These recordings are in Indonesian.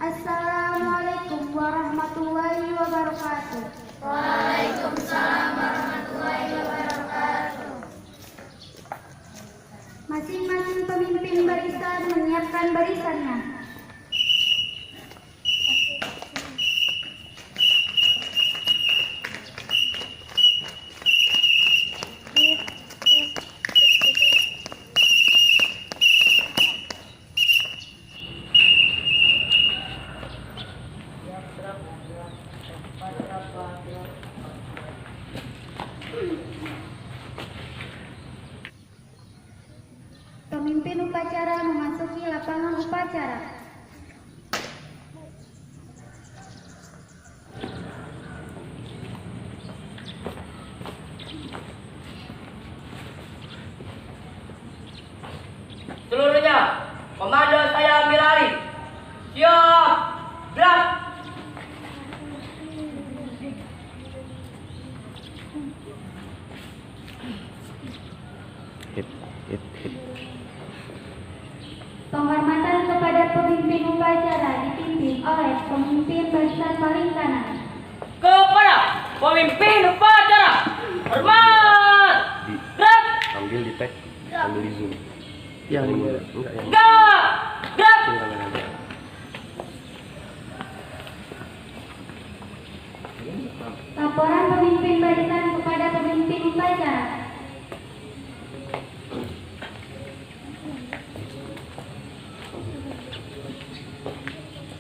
Assalamualaikum warahmatullahi wabarakatuh. Waalaikumsalam warahmatullahi wabarakatuh. Masing-masing pemimpin barisan menyiapkan barisannya. Pemimpin upacara memasuki lapangan upacara. Seluruhnya, komando saya ambil alih. Siap, gerak. Hit. Penghormatan kepada pemimpin upacara dipimpin oleh pemimpin barisan paling kanan. Kepada pemimpin upacara, hormat. Gerak. Ambil di tag, ambil di zoom. Yang ini Enggak yang Gerak. Gerak. ini kameranya. Laporan pemimpin barisan kepada pemimpin upacara.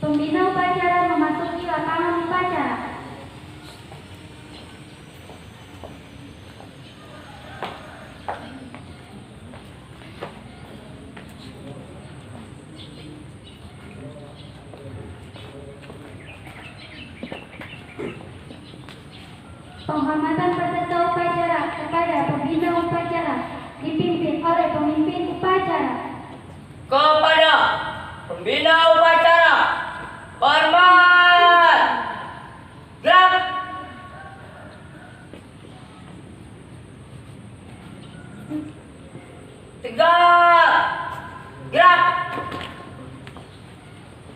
Pembina upacara memasuki lapangan upacara. Penghormatan peserta upacara kepada pembina upacara dipimpin oleh pemimpin upacara. Kepada pembina upacara, hormat. Gerak. Tegak. Gerak.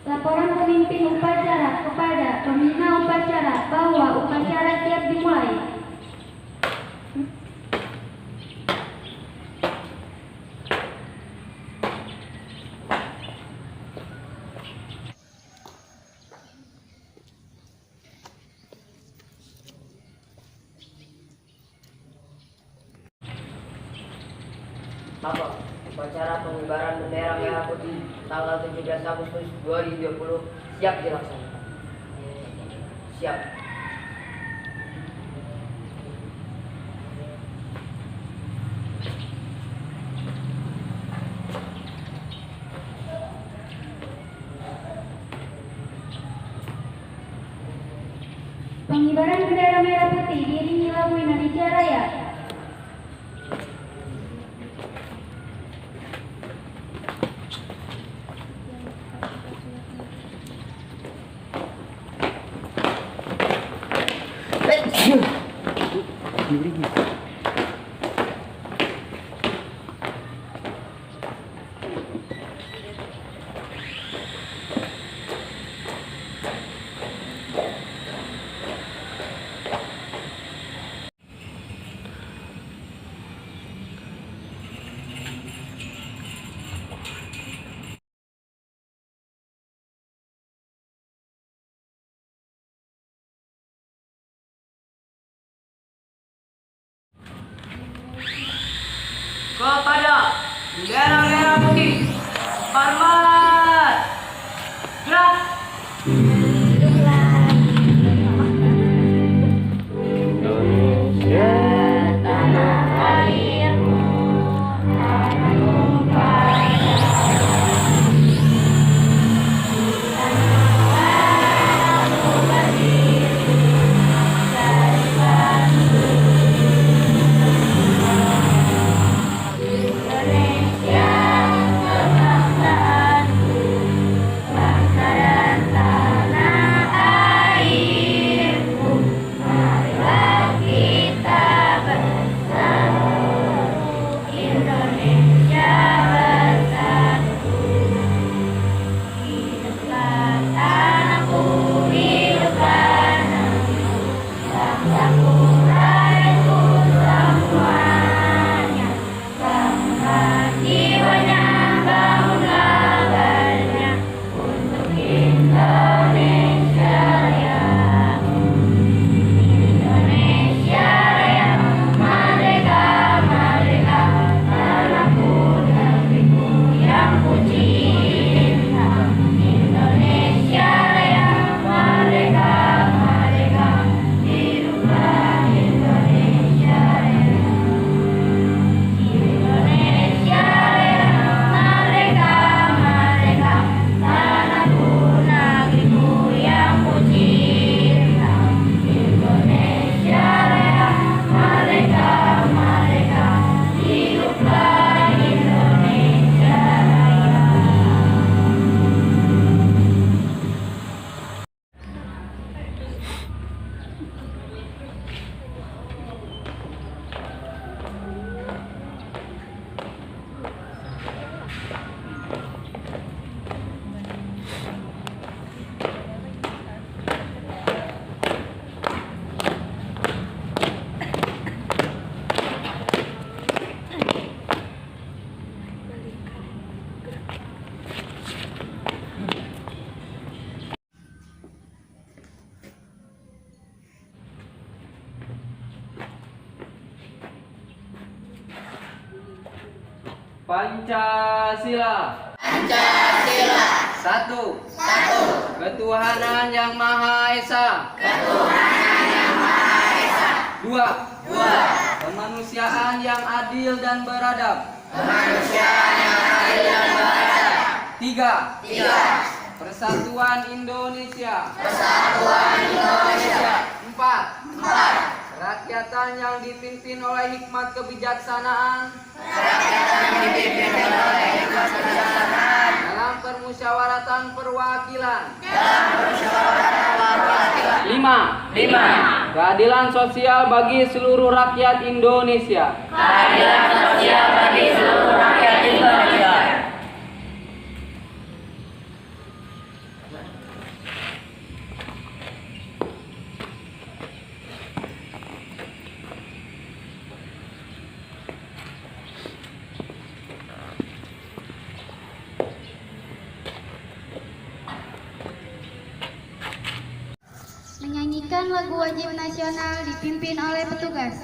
Laporan pemimpin upacara kepada pembina upacara bahwa upacara siap dimulai. Bapak, upacara pengibaran bendera merah putih tanggal 17 Agustus 2020 siap dilaksanakan. Siap. Pengibaran bendera merah putih diiringi lagu Indonesia Raya. Kepada bendera merah putih, hormat. Gerak. Indonesia tanah airmu, tanah tumpah Indonesia kebangsaanku, bangsa dan Pancasila. Pancasila. Satu. Satu. Ketuhanan yang Maha Esa. Ketuhanan yang Maha Esa. Dua. Dua. Kemanusiaan yang adil dan beradab. Kemanusiaan yang adil dan beradab. Tiga. Tiga. Persatuan Indonesia. Persatuan Indonesia. Empat. Empat. Kerakyatan yang dipimpin oleh hikmat kebijaksanaan Kerakyatan yang dipimpin oleh hikmat kebijaksanaan dalam permusyawaratan perwakilan. dalam permusyawaratan perwakilan. Lima. Lima. Keadilan sosial bagi seluruh rakyat Indonesia. Keadilan sosial bagi seluruh rakyat Indonesia. Menyanyikan lagu wajib nasional dipimpin oleh petugas.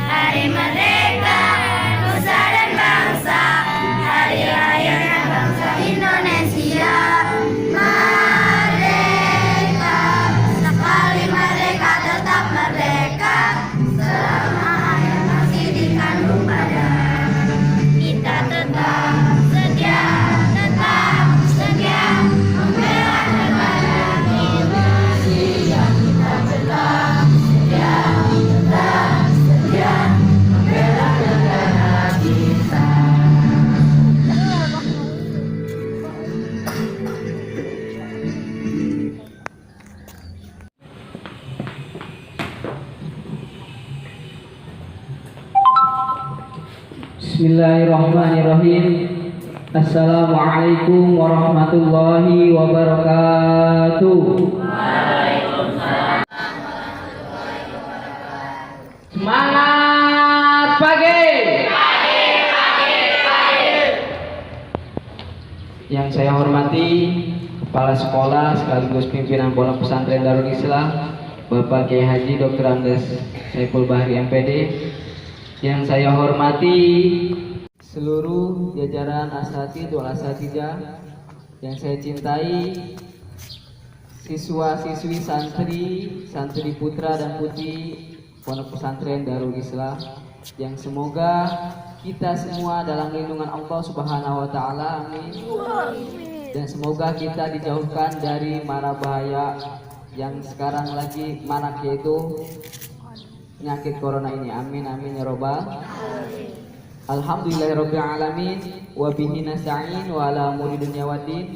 Hari merdeka, nusa dan bangsa, hari lahirnya bangsa Indonesia. Merdeka, sekali merdeka tetap merdeka, selama ayah masih dikandung pada kita tetap setia membela negara Indonesia. Kita tetap setia membela negara kita. Bismillahirrahmanirrahim. Assalamualaikum warahmatullahi wabarakatuh. Semangat pagi. Yang saya hormati Kepala Sekolah sekaligus pimpinan Pondok Pesantren Darul Islam Bapak Kiai Haji Dr. Andes Saiful Bahri MPD. Yang saya hormati seluruh jajaran asatidz wal asatidzah yang saya cintai, siswa-siswi santri putra dan putri Pondok Pesantren Darul Islam, yang semoga kita semua dalam lindungan Allah Subhanahu wa taala, amin. Dan semoga kita dijauhkan dari mara bahaya yang sekarang lagi marak, yaitu penyakit corona ini, amin amin ya robbal. Alhamdulillahirabbil alamin wa bihi nasta'in wa ala umuri dunya waddin.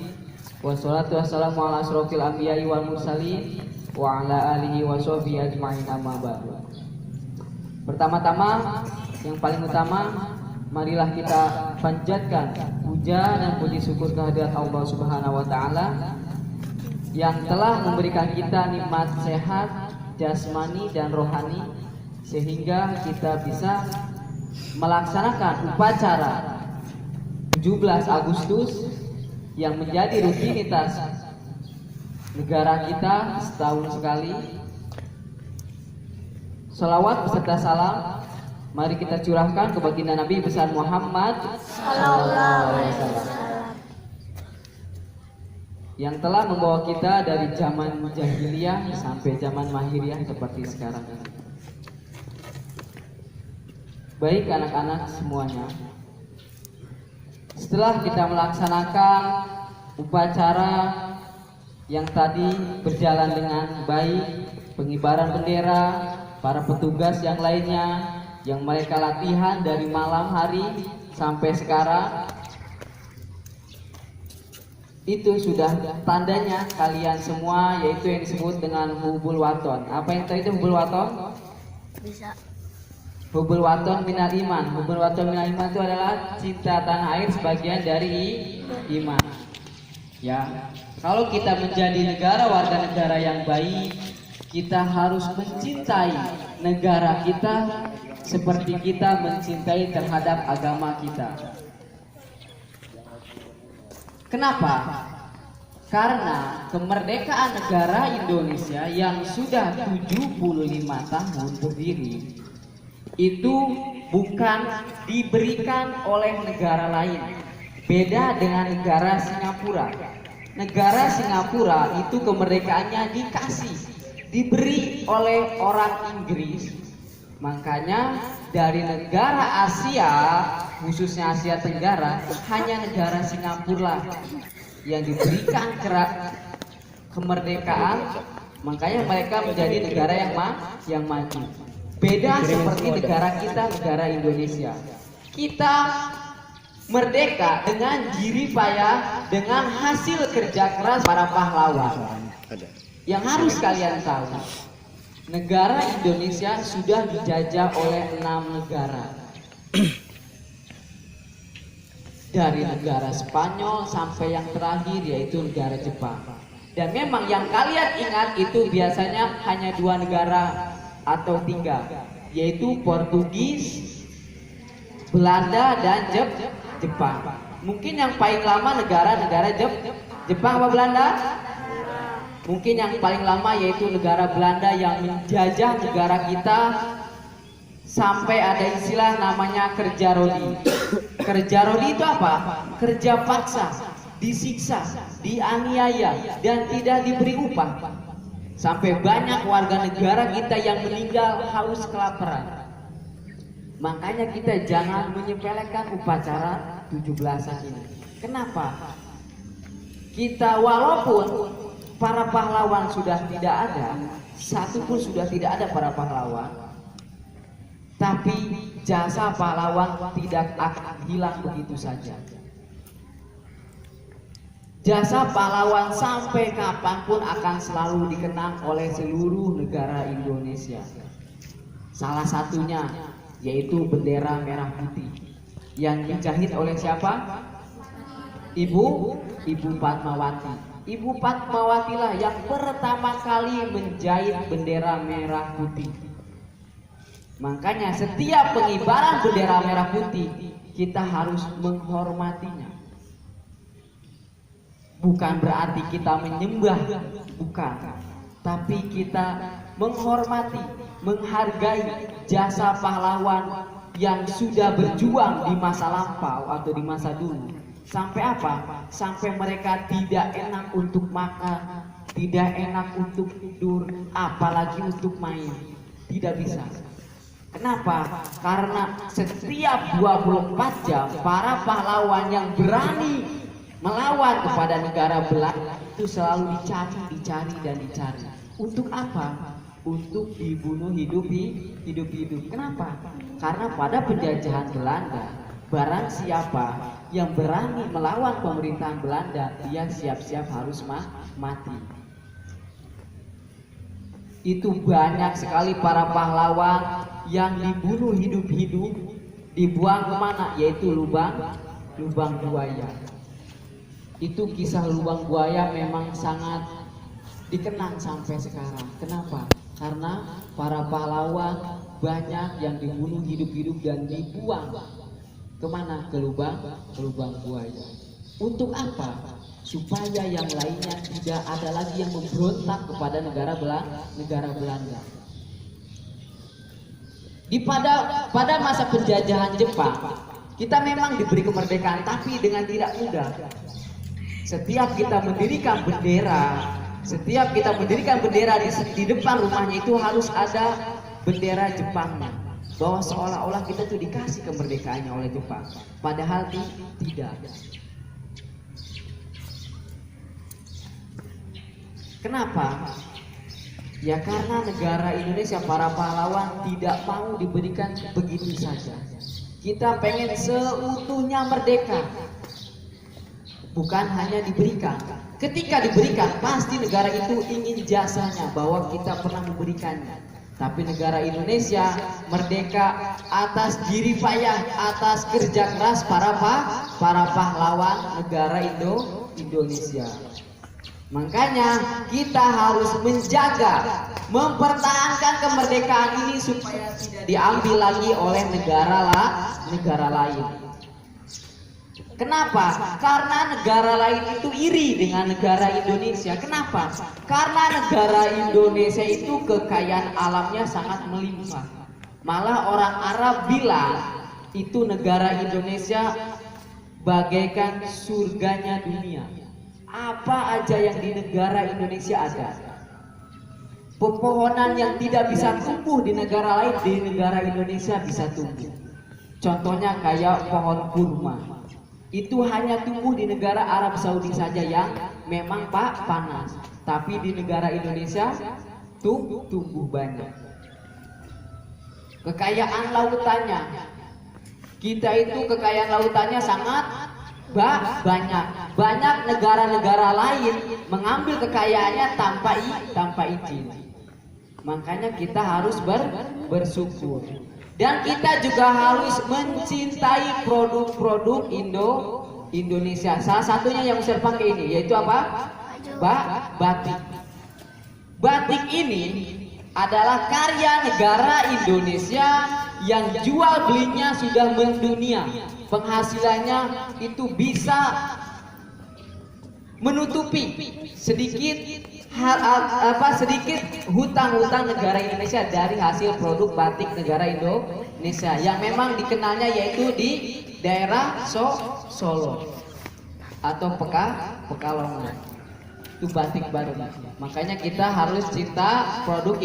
Wassalatu wassalamu ala asrofil anbiya'i wal mursalin wa ala alihi wa sahbihi ajma'in, amma ba'du. Pertama-tama, yang paling utama, marilah kita panjatkan puja dan puji syukur kehadirat Allah Subhanahu wa taala yang telah memberikan kita nikmat sehat jasmani dan rohani, sehingga kita bisa melaksanakan upacara 17 Agustus yang menjadi rutinitas negara kita setahun sekali. Salawat beserta salam mari kita curahkan ke baginda Nabi besar Muhammad sallallahu alaihi wasallam yang telah membawa kita dari zaman jahiliyah sampai zaman mahiriyah seperti sekarang ini. Baik anak-anak semuanya, setelah kita melaksanakan upacara yang tadi berjalan dengan baik, pengibaran bendera, para petugas yang lainnya yang mereka latihan dari malam hari sampai sekarang, Itu sudah tandanya kalian semua, yaitu yang disebut dengan hubul waton. Apa yang tadi itu hubul waton? Bisa. Hubul waton minal iman. Hubul waton minal iman itu adalah cinta tanah air sebagian dari iman. Ya, kalau kita menjadi warga negara yang baik, kita harus mencintai negara kita seperti kita mencintai terhadap agama kita. Kenapa? Karena kemerdekaan negara Indonesia yang sudah 75 tahun berdiri itu bukan diberikan oleh negara lain. Beda dengan negara Singapura. Negara Singapura itu kemerdekaannya diberi oleh orang Inggris. Makanya dari negara Asia, khususnya Asia Tenggara, hanya negara Singapura yang diberikan kemerdekaan. Makanya mereka menjadi negara yang maju. Beda seperti negara kita, negara Indonesia. Kita merdeka dengan jerih payah, dengan hasil kerja keras para pahlawan. Yang harus kalian tahu, negara Indonesia sudah dijajah oleh 6 negara. Dari negara Spanyol sampai yang terakhir yaitu negara Jepang. Dan memang yang kalian ingat itu biasanya hanya 2 negara atau 3, yaitu Portugis, Belanda, dan Jepang. Mungkin yang paling lama negara Jepang apa Belanda? Mungkin yang paling lama yaitu negara Belanda yang menjajah negara kita sampai ada istilah namanya kerja rodi. Kerja rodi itu apa? Kerja paksa, disiksa, dianiaya, dan tidak diberi upah. Sampai banyak warga negara kita yang meninggal haus kelaparan. Makanya kita jangan menyepelekan upacara 17-an ini. Kenapa? Kita walaupun para pahlawan sudah tidak ada, satu pun sudah tidak ada para pahlawan, tapi jasa pahlawan tidak akan hilang begitu saja. Jasa pahlawan sampai kapanpun akan selalu dikenang oleh seluruh negara Indonesia. Salah satunya yaitu bendera merah putih yang dijahit oleh siapa? Ibu Fatmawati. Ibu Fatmawati lah yang pertama kali menjahit bendera merah putih. Makanya setiap pengibaran bendera merah putih kita harus menghormatinya. Bukan berarti kita menyembah, bukan. Tapi kita menghormati, menghargai jasa pahlawan yang sudah berjuang di masa lampau atau di masa dulu. Sampai apa? Sampai mereka tidak enak untuk makan, tidak enak untuk tidur, apalagi untuk main. Tidak bisa. Kenapa? Karena setiap 24 jam para pahlawan yang berani melawan kepada negara Belanda itu selalu dicari. Untuk apa? Untuk dibunuh hidup. Kenapa? Karena pada penjajahan Belanda, barang siapa yang berani melawan pemerintahan Belanda, dia siap-siap harus mati. Itu banyak sekali para pahlawan yang dibunuh hidup-hidup, dibuang kemana? Yaitu lubang buaya. Itu kisah lubang buaya memang sangat dikenang sampai sekarang. Kenapa? Karena para pahlawan banyak yang dibunuh hidup-hidup dan dibuang kemana? Ke lubang buaya. Untuk apa? Supaya yang lainnya tidak ada lagi yang memberontak kepada negara Belanda. Pada masa penjajahan Jepang, kita memang diberi kemerdekaan, tapi dengan tidak mudah. Setiap kita mendirikan bendera di depan rumahnya itu harus ada bendera Jepangnya, bahwa seolah-olah kita tuh dikasih kemerdekaannya oleh Jepang, padahal tidak. Kenapa? Ya karena negara Indonesia, para pahlawan tidak mau diberikan begitu saja. Kita pengen seutuhnya merdeka. bukan hanya diberikan. Ketika diberikan, pasti negara itu ingin jasanya, bahwa kita pernah memberikannya. Tapi negara Indonesia merdeka atas jerih payah, atas kerja keras para pahlawan negara Indonesia. Makanya kita harus menjaga, mempertahankan kemerdekaan ini supaya tidak diambil lagi oleh negara lain. Kenapa? Karena negara lain itu iri dengan negara Indonesia. Kenapa? Karena negara Indonesia itu kekayaan alamnya sangat melimpah. Malah orang Arab bilang itu negara Indonesia bagaikan surganya dunia. Apa aja yang di negara Indonesia ada. Pepohonan yang tidak bisa tumbuh di negara lain, di negara Indonesia bisa tumbuh. Contohnya kayak pohon kurma. Itu hanya tumbuh di negara Arab Saudi saja yang memang panas. Tapi di negara Indonesia tumbuh banyak. Kekayaan lautannya, kita itu kekayaan lautannya sangat banyak. Banyak negara-negara lain mengambil kekayaannya tanpa izin. Makanya kita harus bersyukur. Dan kita juga harus mencintai produk-produk Indonesia. Salah satunya yang saya pakai ini, yaitu apa? Batik. Batik ini adalah karya negara Indonesia yang jual belinya sudah mendunia. Penghasilannya itu bisa menutupi sedikit hutang-hutang negara Indonesia dari hasil produk batik negara Indonesia yang memang dikenalnya yaitu di daerah Solo atau Pekalongan. Itu batik baru. Makanya kita harus cinta produk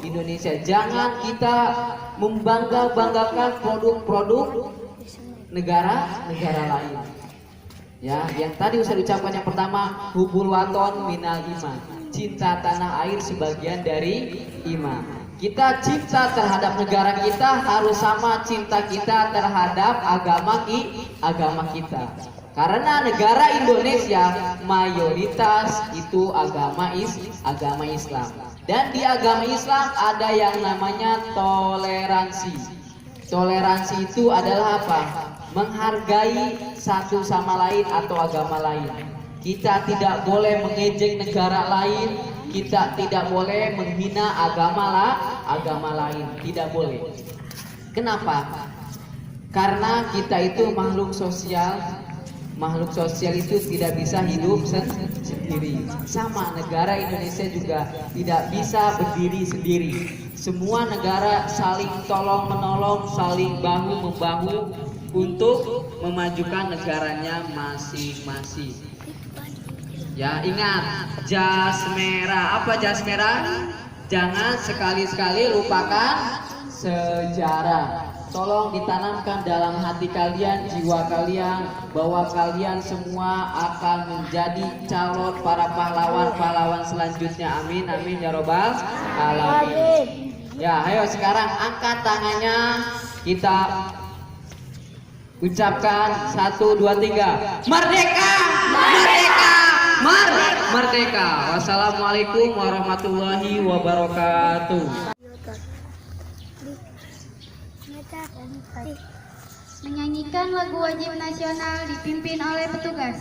Indonesia. Jangan kita membangga-banggakan produk-produk negara lain. Ya, yang tadi saya ucapkan yang pertama, hubul waton minal iman. Cinta tanah air sebagian dari iman. Kita cinta terhadap negara kita harus sama cinta kita terhadap agama kita. Karena negara Indonesia mayoritas itu agama Islam. Dan di agama Islam ada yang namanya toleransi. Toleransi itu adalah apa? Menghargai satu sama lain atau agama lain. Kita tidak boleh mengejek negara lain, kita tidak boleh menghina agama lain, tidak boleh. Kenapa? Karena kita itu makhluk sosial. Makhluk sosial itu tidak bisa hidup sendiri. Sama negara Indonesia juga tidak bisa berdiri sendiri. Semua negara saling tolong menolong, saling bahu membahu untuk memajukan negaranya masing-masing. Ya, ingat, jas merah. Apa jas merah? Jangan sekali-sekali lupakan sejarah. Tolong ditanamkan dalam hati kalian, jiwa kalian, bahwa kalian semua akan menjadi calon para pahlawan-pahlawan selanjutnya. Amin, amin ya robbal alamin. Ya, ayo sekarang angkat tangannya, kita ucapkan 1, 2, 3. Merdeka! Merdeka! Merdeka! Wassalamualaikum warahmatullahi wabarakatuh. Menyanyikan lagu wajib nasional dipimpin oleh petugas.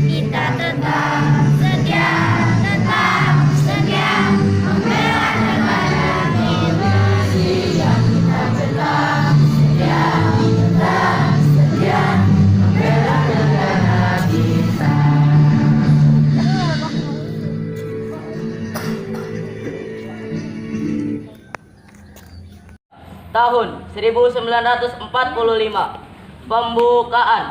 Kita tetap setia, tetap tahun 1945. Pembukaan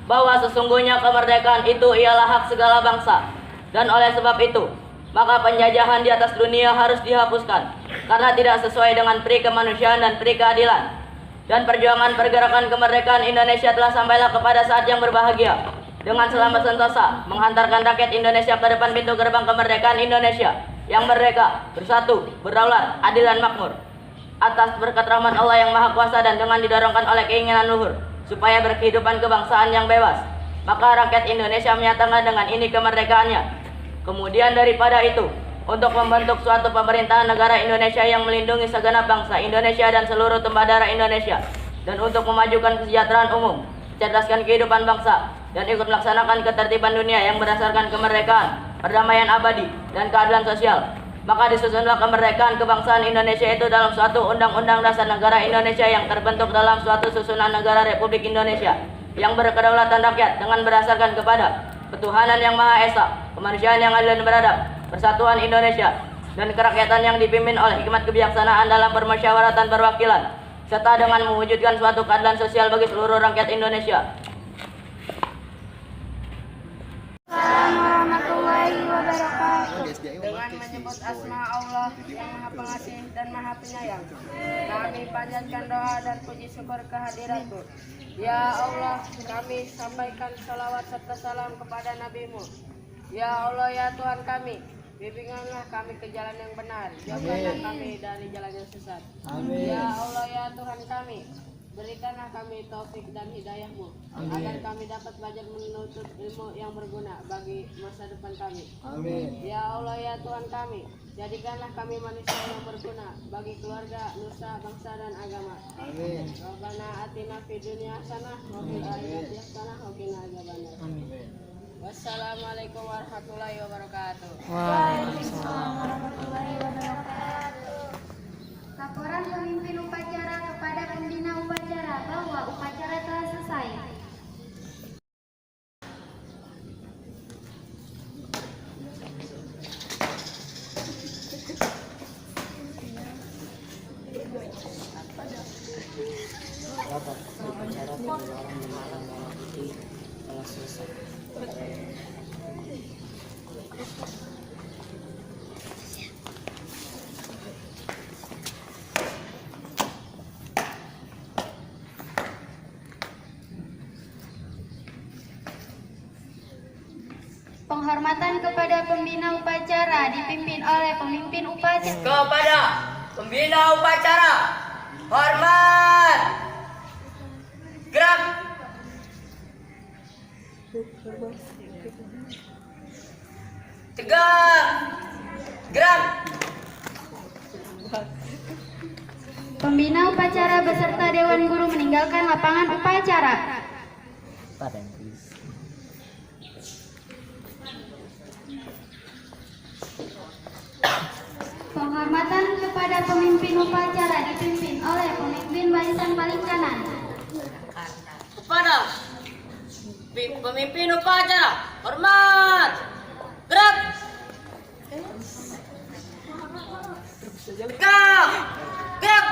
bahwa sesungguhnya kemerdekaan itu ialah hak segala bangsa, dan oleh sebab itu maka penjajahan di atas dunia harus dihapuskan karena tidak sesuai dengan pri kemanusiaan dan pri keadilan. Dan perjuangan pergerakan kemerdekaan Indonesia telah sampailah kepada saat yang berbahagia dengan selamat sentosa menghantarkan rakyat Indonesia ke depan pintu gerbang kemerdekaan Indonesia yang merdeka, bersatu, berdaulat, adil dan makmur. Atas berkat rahmat Allah yang Maha Kuasa dan dengan didorongkan oleh keinginan luhur supaya berkehidupan kebangsaan yang bebas, maka rakyat Indonesia menyatakan dengan ini kemerdekaannya. Kemudian daripada itu, untuk membentuk suatu pemerintahan negara Indonesia yang melindungi segenap bangsa Indonesia dan seluruh tumpah darah Indonesia, dan untuk memajukan kesejahteraan umum, mencerdaskan kehidupan bangsa, dan ikut melaksanakan ketertiban dunia yang berdasarkan kemerdekaan, perdamaian abadi, dan keadilan sosial. Maka disusunlah kemerdekaan kebangsaan Indonesia itu dalam suatu undang-undang dasar negara Indonesia yang terbentuk dalam suatu susunan negara Republik Indonesia yang berkedaulatan rakyat dengan berdasarkan kepada ketuhanan yang Maha Esa, kemanusiaan yang adil dan beradab, persatuan Indonesia, dan kerakyatan yang dipimpin oleh hikmat kebijaksanaan dalam permusyawaratan perwakilan, serta dengan mewujudkan suatu keadilan sosial bagi seluruh rakyat Indonesia. Warahmatullahi wabarakatuh. Dengan menyebut asma Allah yang Maha Pengasih dan Maha Penyayang, kami panjatkan doa dan puji syukur kehadirat-Mu. Ya Allah, kami sampaikan salawat serta salam kepada Nabi-Mu. Ya Allah, ya Tuhan kami, bimbinganlah kami ke jalan yang benar, jauhkanlah kami dari jalan yang sesat. Ya Allah, ya Tuhan kami, berikanlah kami taufik dan hidayah-Mu, agar kami dapat belajar menuntut ilmu yang berguna bagi masa depan kami. Amin. Ya Allah, ya Tuhan kami, jadikanlah kami manusia yang berguna bagi keluarga, nusa, bangsa, dan agama. Amin. Rabbana atina fid dunya hasanah wa fil akhirati hasanah wa qina adzabannar. Amin. Wassalamualaikum warahmatullahi wabarakatuh. Waalaikumsalam warahmatullahi wabarakatuh. Laporan pemimpin upacara kepada pembina upacara bahwa upacara telah selesai. Penghormatan kepada pembina upacara dipimpin oleh pemimpin upacara. Kepada pembina upacara, hormat, gerak. Tegak, gerak. Pembina upacara beserta Dewan Guru meninggalkan lapangan upacara. Penghormatan kepada pemimpin upacara dipimpin oleh pemimpin barisan paling kanan. Kepada pemimpin upacara, hormat, gerak. Tegak, gerak.